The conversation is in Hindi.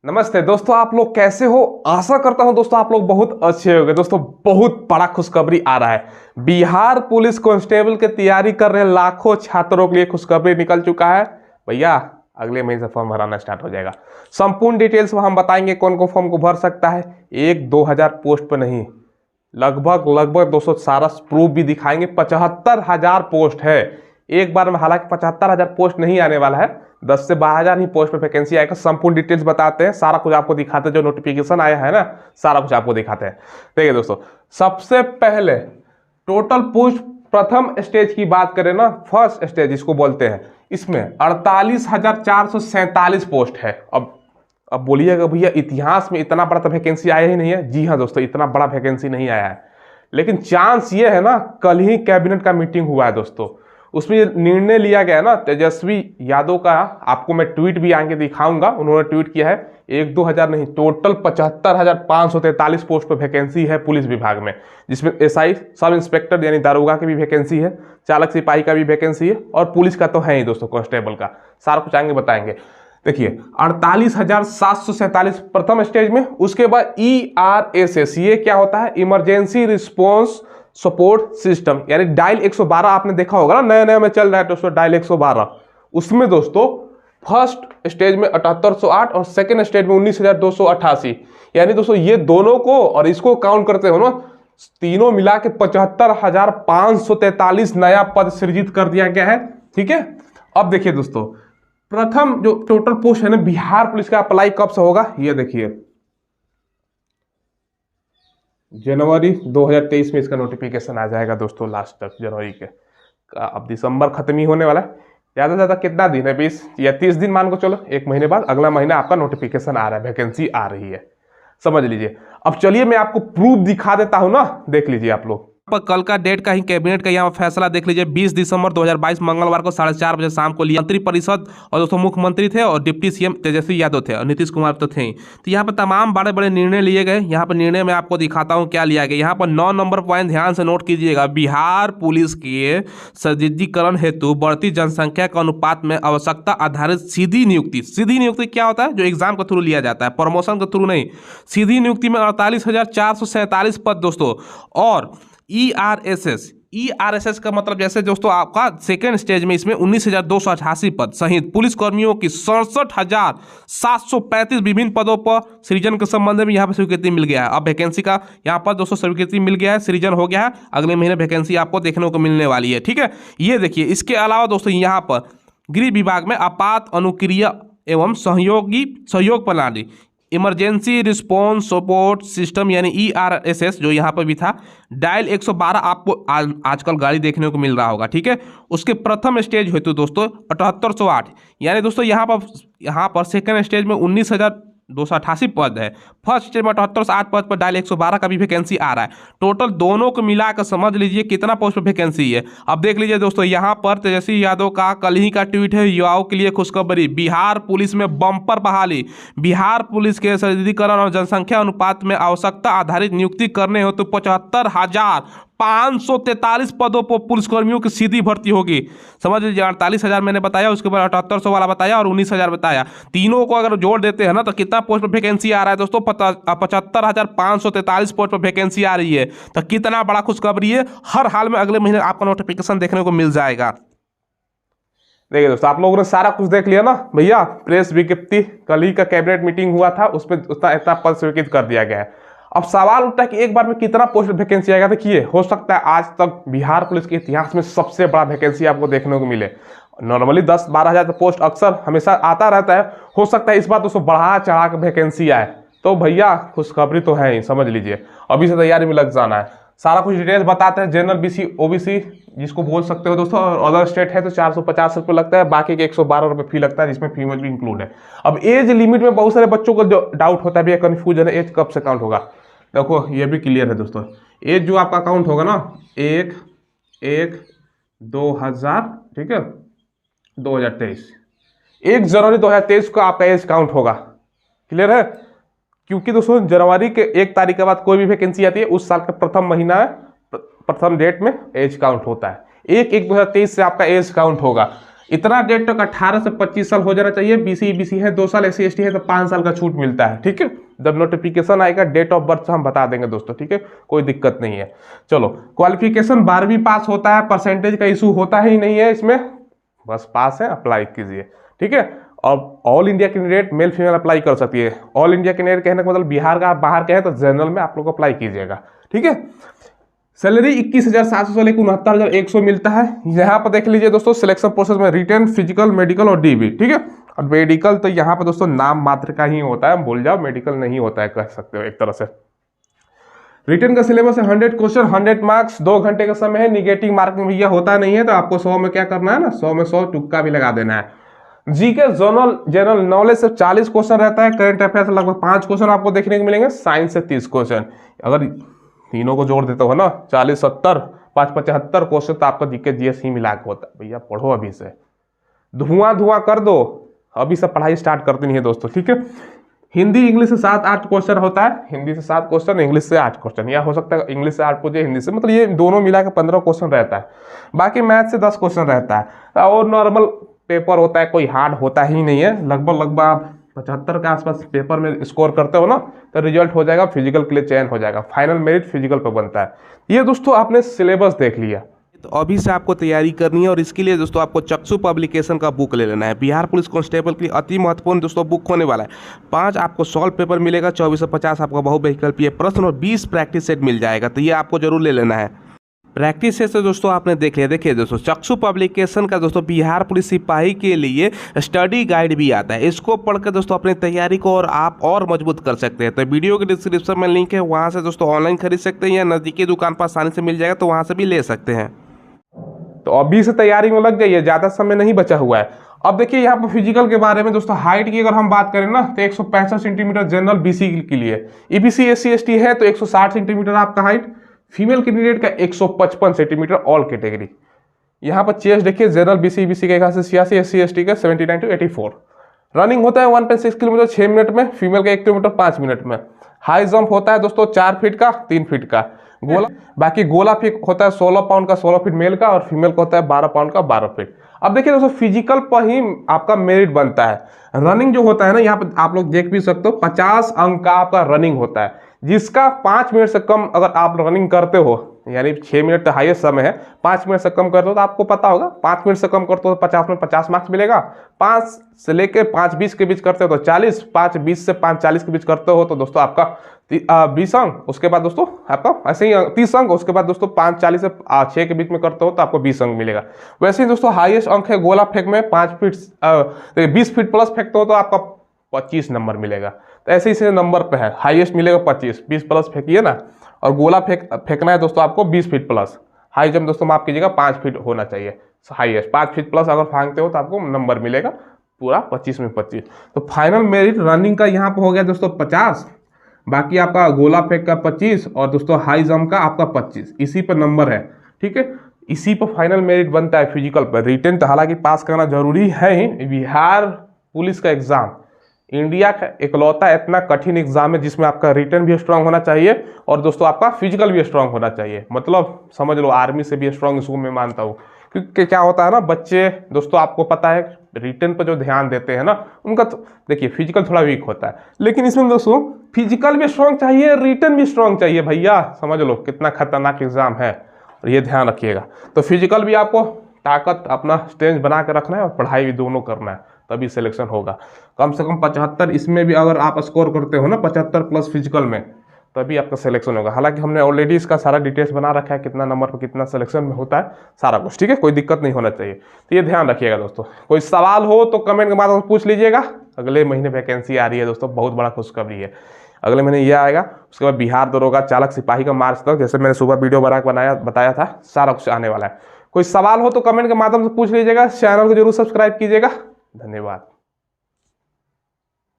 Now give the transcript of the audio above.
नमस्ते दोस्तों, आप लोग कैसे हो। आशा करता हूं दोस्तों आप लोग बहुत अच्छे होंगे। दोस्तों बहुत बड़ा खुशखबरी आ रहा है। बिहार पुलिस कांस्टेबल की तैयारी कर रहे लाखों छात्रों के लिए खुशखबरी निकल चुका है। भैया अगले महीने से फॉर्म भराना स्टार्ट हो जाएगा। संपूर्ण डिटेल्स हम बताएंगे कौन कौन फॉर्म को भर सकता है। 1-2 हजार पोस्ट पर नहीं, लगभग 200 सारा प्रूफ भी दिखाएंगे। 75,000 पोस्ट है एक बार में। हालांकि 75,000 पोस्ट नहीं आने वाला है, 10 से 12,000 ही पोस्ट पे वैकेंसी आएगा। संपूर्ण डिटेल्स बताते हैं, सारा कुछ आपको दिखाते हैं। जो नोटिफिकेशन आया है ना, सारा कुछ आपको दिखाते हैं। देखिए दोस्तों, सबसे पहले टोटल पोस्ट प्रथम स्टेज की बात करें ना, फर्स्ट स्टेज इसको बोलते हैं, इसमें 48,447 पोस्ट है। अब बोलिएगा भैया इतिहास में इतना बड़ा तो वैकेंसी आया ही नहीं है। जी हाँ दोस्तों, इतना बड़ा वैकेंसी नहीं आया है, लेकिन चांस ये है ना, कल ही कैबिनेट का मीटिंग हुआ है दोस्तों। उसमें निर्णय लिया गया ना, तेजस्वी यादव का, आपको मैं ट्वीट भी आगे दिखाऊंगा। उन्होंने ट्वीट किया है 1-2 हजार नहीं, टोटल 75,543 पोस्ट पर वैकेंसी है पुलिस विभाग में, जिसमें एसआई, सब इंस्पेक्टर यानी दारोगा की भी वैकेंसी है, चालक सिपाही का भी वैकेंसी है, और पुलिस का तो है ही दोस्तों, कांस्टेबल का। सारा कुछ आगे बताएंगे। देखिए 48,747 प्रथम स्टेज में। उसके बाद ERSS, ये क्या होता है, इमरजेंसी रिस्पॉन्स सपोर्ट सिस्टम, यानी डायल 112 आपने देखा होगा ना, नया नया में चल रहा है दोस्तों डायल 112। उसमें दोस्तों फर्स्ट स्टेज में 7808 और सेकेंड स्टेज में 19,288, यानी दोस्तों ये दोनों को और इसको काउंट करते हो ना, तीनों मिला के 75,543 नया पद सृजित कर दिया गया है। ठीक है, अब देखिए दोस्तों, प्रथम जो टोटल पोस्ट है ना बिहार पुलिस का, अप्लाई कब से होगा ये देखिए, जनवरी 2023 में इसका नोटिफिकेशन आ जाएगा दोस्तों, लास्ट तक जनवरी के। अब दिसंबर खत्म ही होने वाला है। ज़्यादा से ज़्यादा कितना दिन है, 20 या 30 दिन मान को चलो, एक महीने बाद अगला महीना आपका नोटिफिकेशन आ रहा है, वैकेंसी आ रही है, समझ लीजिए। अब चलिए मैं आपको प्रूफ दिखा देता हूं ना, देख लीजिए आप लोग। पर कल का डेट का ही कैबिनेट का यहाँ फैसला देख लीजिए। 20 दिसंबर 2022 मंगलवार को 4:30 बजे शाम को लिया। मंत्रिपरिषद और दोस्तों मुख्यमंत्री थे और डिप्टी सीएम तेजस्वी यादव थे और नीतीश कुमार तो थे ही। तो यहाँ पर तमाम बड़े बड़े निर्णय लिए गए। यहाँ पर निर्णय में आपको दिखाता हूँ क्या लिया गया। यहाँ पर 9 नंबर पॉइंट ध्यान से नोट कीजिएगा। बिहार पुलिस के सुदृढ़ीकरण हेतु बढ़ती जनसंख्या के अनुपात में आवश्यकता आधारित सीधी नियुक्ति। सीधी नियुक्ति क्या होता है, जो एग्जाम के थ्रू लिया जाता है, प्रमोशन के थ्रू नहीं। सीधी नियुक्ति में 48,447 पद दोस्तों। और ERSS का मतलब जैसे दोस्तों आपका सेकेंड स्टेज में, इसमें 19,288 पद सहित पुलिस कर्मियों की 67,735 विभिन्न पदों पर सृजन के संबंध में यहाँ पर स्वीकृति मिल गया है। अब वैकेंसी का यहाँ पर दोस्तों स्वीकृति मिल गया है, सृजन हो गया है। अगले महीने वैकेंसी आपको देखने को मिलने वाली है। ठीक है, ये देखिए। इसके अलावा दोस्तों यहाँ पर गृह विभाग में आपात अनुक्रिया एवं सहयोग प्रणाली, इमरजेंसी रिस्पॉन्स सपोर्ट सिस्टम यानी ERSS जो यहाँ पर भी था, डायल 112 आपको आजकल गाड़ी देखने को मिल रहा होगा। ठीक है, उसके प्रथम स्टेज हेतु दोस्तों 7808, यानी दोस्तों यहाँ पर सेकंड स्टेज में 19,288 पद है। फर्स्ट स्टेज में 7808 पद पर डायल 112 का भी वैकेंसी आ रहा है। टोटल दोनों को मिलाकर समझ लीजिए कितना पोस्ट पर वैकेंसी है। अब देख लीजिए दोस्तों, यहाँ पर तेजस्वी यादव का कल ही का ट्वीट है, युवाओं के लिए खुशखबरी, बिहार पुलिस में बम्पर बहाली। बिहार पुलिस के सुदृढ़ीकरण और जनसंख्या अनुपात में आवश्यकता आधारित नियुक्ति करने हो तो 75,543 पदों पर पुलिसकर्मियों की सीधी भर्ती होगी। समझ लीजिए 48,000 मैंने बताया, उसके बाद 7800 वाला बताया और 19,000 बताया। तीनों को अगर जोड़ देते हैं ना तो कितना पोस्ट पर वैकेंसी आ रहा है दोस्तों, 75,543 पोस्ट पर वैकेंसी आ रही है। तो कितना बड़ा खुशखबरी है। हर हाल में अगले महीने आपका नोटिफिकेशन देखने को मिल जाएगा। देखिए दोस्तों, आप लोगों ने सारा कुछ देख लिया ना भैया। प्रेस विज्ञप्ति, कल ही का कैबिनेट मीटिंग हुआ था, उसमें इतना पद स्वीकृत कर दिया गया है। अब सवाल उठता है कि एक बार में कितना पोस्ट वैकेंसी आएगा। देखिए, हो सकता है आज तक बिहार पुलिस के इतिहास में सबसे बड़ा वैकेंसी आपको देखने को मिले। नॉर्मली 10-12 हजार पोस्ट अक्सर हमेशा आता रहता है, हो सकता है इस बार दोस्तों बढ़ा चढ़ा के वैकेंसी आए। तो भैया खुशखबरी तो है ही, समझ लीजिए। अभी से तैयारी में लग जाना है। सारा कुछ डिटेल्स बताते हैं। जनरल BC OBC जिसको बोल सकते हो दोस्तों, और अदर स्टेट है तो 450 रुपये लगता है, बाकी के 112 रुपये फी लगता है, जिसमें फीमेल भी इंक्लूड है। अब एज लिमिट में बहुत सारे बच्चों को जो डाउट होता है, भैया कन्फ्यूजन है, एज कब से काउंट होगा। देखो ये भी क्लियर है दोस्तों। एज जो आपका काउंट होगा ना, 1/1/2000, ठीक है, 2023, 1 जनवरी 2023 को आपका एज काउंट होगा। क्लियर है, क्योंकि दोस्तों जनवरी के 1 तारीख के बाद कोई भी वैकेंसी आती है, उस साल का प्रथम महीना प्रथम डेट में एज काउंट होता है। 1/1/2023 से आपका एज काउंट होगा। इतना डेट तक 18 से 25 साल हो जाना चाहिए। BC EBC है 2 साल, SC ST है तो 5 साल का छूट मिलता है। ठीक है, जब नोटिफिकेशन आएगा डेट ऑफ बर्थ हम बता देंगे दोस्तों। ठीक है, कोई दिक्कत नहीं है। चलो, क्वालिफिकेशन 12वीं पास होता है, परसेंटेज का इशू होता ही नहीं है इसमें, बस पास है, अप्लाई कीजिए। ठीक है, और all India candidate male female apply कर सकती है। ऑल इंडिया कैंडिडेट कहने का मतलब बिहार का बाहर के है तो जनरल में आप लोग अप्लाई कीजिएगा। ठीक है, सैलरी 21,700 से लेकर 69,100 मिलता है। यहाँ पर देख लीजिए दोस्तों, सिलेक्शन प्रोसेस में रिटन, फिजिकल, मेडिकल और DB। ठीक है, और मेडिकल तो यहाँ पर दोस्तों नाम मात्र का ही होता है, भूल जाओ, मेडिकल नहीं होता है, कह सकते हो एक तरह से। रिटन का सिलेबस है 100 क्वेश्चन, 100 मार्क्स, 2 घंटे का समय है। निगेटिव मार्किंग भैया होता नहीं है, तो आपको 100 में क्या करना है ना, 100 में 100 तुक्का भी लगा देना है। जीके जनरल नॉलेज से 40 क्वेश्चन रहता है। करंट अफेयर से लगभग 5 क्वेश्चन आपको देखने को मिलेंगे। साइंस से 30 क्वेश्चन। अगर तीनों को जोड़ देते हो ना, 40 70 5 75 क्वेश्चन तो आपका जीके GS ही मिला के होता है। भैया पढ़ो अभी से, धुआं कर दो, अभी से पढ़ाई स्टार्ट करते नहीं है दोस्तों। ठीक है, हिंदी इंग्लिश से 7-8 क्वेश्चन होता है। हिंदी से 7 क्वेश्चन, इंग्लिश से 8 क्वेश्चन, या हो सकता है इंग्लिश से 8 पूछे, हिंदी से, मतलब ये दोनों मिला के 15 क्वेश्चन रहता है। बाकी मैथ से 10 क्वेश्चन रहता है और नॉर्मल पेपर होता है, कोई हार्ड होता ही नहीं है। लगभग आप 75 के आसपास पेपर में स्कोर करते हो ना, तो रिजल्ट हो जाएगा, फिजिकल के लिए चयन हो जाएगा। फाइनल मेरिट फिजिकल पे बनता है। ये दोस्तों आपने सिलेबस देख लिया, तो अभी से आपको तैयारी करनी है और इसके लिए दोस्तों आपको चक्षु पब्लिकेशन का बुक ले लेना है। बिहार पुलिस कांस्टेबल के लिए अति महत्वपूर्ण दोस्तों बुक होने वाला है। 5 आपको सॉल्व पेपर मिलेगा, 2450 आपका बहुविकल्पीय प्रश्न और 20 प्रैक्टिस सेट मिल जाएगा, तो ये आपको जरूर ले लेना है। प्रैक्टिस सेट से दोस्तों आपने देख लिया। देखिए दोस्तों, चक्षु पब्लिकेशन का दोस्तों बिहार पुलिस सिपाही के लिए स्टडी गाइड भी आता है। इसको पढ़कर दोस्तों अपनी तैयारी को और आप और मजबूत कर सकते हैं। तो वीडियो के डिस्क्रिप्शन में लिंक है, वहाँ से दोस्तों ऑनलाइन खरीद सकते हैं या नज़दीकी दुकान पर आसानी से मिल जाएगा, तो वहाँ से भी ले सकते हैं। तो अभी से तैयारी में लग जाइए, ज़्यादा समय नहीं बचा हुआ है। अब देखिए यहाँ पर फिजिकल के बारे में दोस्तों, हाइट की अगर हम बात करें ना, तो 165 सेंटीमीटर जनरल BC के लिए। EBC SC ST है तो 160 सेंटीमीटर आपका हाइट। फीमेल कैंडिडेट का 155 सेंटीमीटर ऑल कैटेगरी। यहाँ पर चेस्ट देखिए, जनरल BC EBC के हिसाब से 86, SC ST का 79 to 84। रनिंग होता है 1.6 किलोमीटर 6 मिनट में, फीमेल का 1 किलोमीटर 5 मिनट में। हाई जंप होता है दोस्तों 4 फीट का, 3 फीट का। बाकी गोला फेंक होता है 16 पाउंड का, 16 फीट मेल का, और फीमेल का होता है 12 पाउंड का, 12 फीट। अब देखिए दोस्तों, फिजिकल पर ही आपका मेरिट बनता है। रनिंग जो होता है ना, यहाँ पे आप लोग देख भी सकते हो, 50 अंक का आपका रनिंग होता है, जिसका 5 मिनट से कम अगर आप रनिंग करते हो, यानी 6 मिनट तो हाईएस्ट समय है, 5 मिनट से कम करते हो तो आपको पता होगा, 5 मिनट से कम करते हो तो 50 में 50 मार्क्स मिलेगा। 5 से लेकर 5:20 के बीच करते हो तो 40, 5:20 से 5:40 के बीच करते हो तो दोस्तों आपका 20 अंक। उसके बाद दोस्तों आपका ऐसे ही 30 अंक। उसके बाद दोस्तों 5:40 से 6 के बीच में करते हो तो आपको 20 अंक मिलेगा। वैसे ही दोस्तों हाईएस्ट अंक है गोला फेंक में, 20 फीट प्लस फेंकते हो तो आपका 25 नंबर मिलेगा। तो ऐसे ही नंबर पे है, हाईएस्ट मिलेगा 25, 20 प्लस फेंकिए ना। और गोला फेंकना है दोस्तों आपको 20 फीट प्लस। हाई जंप दोस्तों माफ कीजिएगा 5 फीट होना चाहिए हाईएस्ट। 5 फीट प्लस अगर फेंकते हो तो आपको नंबर मिलेगा पूरा 25 में 25। तो फाइनल मेरिट रनिंग का यहाँ पे हो गया दोस्तों 50, बाकी आपका गोला फेंक का 25 और दोस्तों हाई जंप का आपका 25, इसी पर नंबर है। ठीक है, इसी पर फाइनल मेरिट बनता है फिजिकल पर। रिटन तो हालांकि पास करना जरूरी है ही। बिहार पुलिस का एग्जाम इंडिया का इकलौता इतना कठिन एग्जाम है जिसमें आपका रिटन भी स्ट्रांग होना चाहिए और दोस्तों आपका फिजिकल भी स्ट्रांग होना चाहिए। मतलब समझ लो आर्मी से भी स्ट्रांग इसको मैं मानता हूँ, क्योंकि क्या होता है ना, बच्चे दोस्तों आपको पता है रिटन पर जो ध्यान देते हैं ना, उनका तो देखिए फिजिकल थोड़ा वीक होता है, लेकिन इसमें दोस्तों फिजिकल भी स्ट्रांग चाहिए, रिटन भी स्ट्रांग चाहिए। भैया समझ लो कितना खतरनाक एग्जाम है, और ये ध्यान रखिएगा। तो फिजिकल भी आपको ताकत अपना स्ट्रेंथ बना के रखना है और पढ़ाई भी दोनों करना है, तभी सिलेक्शन होगा। कम से कम 75 इसमें भी अगर आप स्कोर करते हो ना, 75 प्लस फिजिकल में, तभी आपका सिलेक्शन होगा। हालांकि हमने ऑलरेडी इसका सारा डिटेल्स बना रखा है, कितना नंबर पर कितना सिलेक्शन में होता है, सारा कुछ। ठीक है, कोई दिक्कत नहीं होना चाहिए, तो ये ध्यान रखिएगा दोस्तों। कोई सवाल हो तो कमेंट के माध्यम से पूछ लीजिएगा। अगले महीने वैकेंसी आ रही है दोस्तों, बहुत बड़ा खुशखबरी है। अगले महीने ये आएगा, उसके बाद बिहार दरोगा, चालक, सिपाही का मार्च तक, जैसे मैंने सुबह वीडियो बताया था, सारा कुछ आने वाला है। कोई सवाल हो तो कमेंट के माध्यम से पूछ लीजिएगा। चैनल को जरूर सब्सक्राइब कीजिएगा। धन्यवाद।